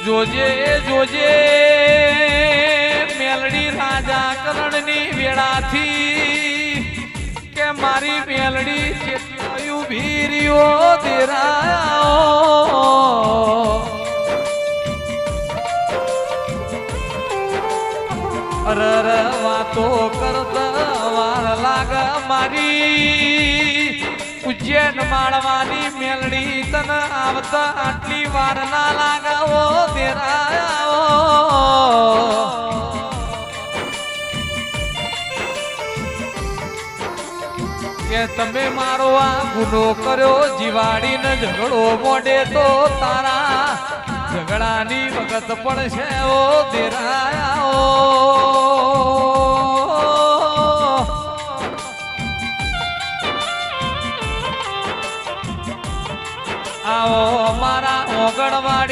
જોજે જોજે મેલડી રાજા કરણની વેળાથી કે મારી મેલડી ચેતનાયું ભીર્યો દેરાયો અરર વાતો કરતા વાર લાગ મારી ઉજ્જૈન માળવાની મેલડી તન આવતા આટલી વાર ના લાગાવો દેરાયો કે તમે મારો આ ગુનો કર્યો જીવાડીને ઝઘડો મોડે તો તારા ઝઘડાની વખત પણ છે ઓ દેરાયો આવો મારા ઓગણવાડી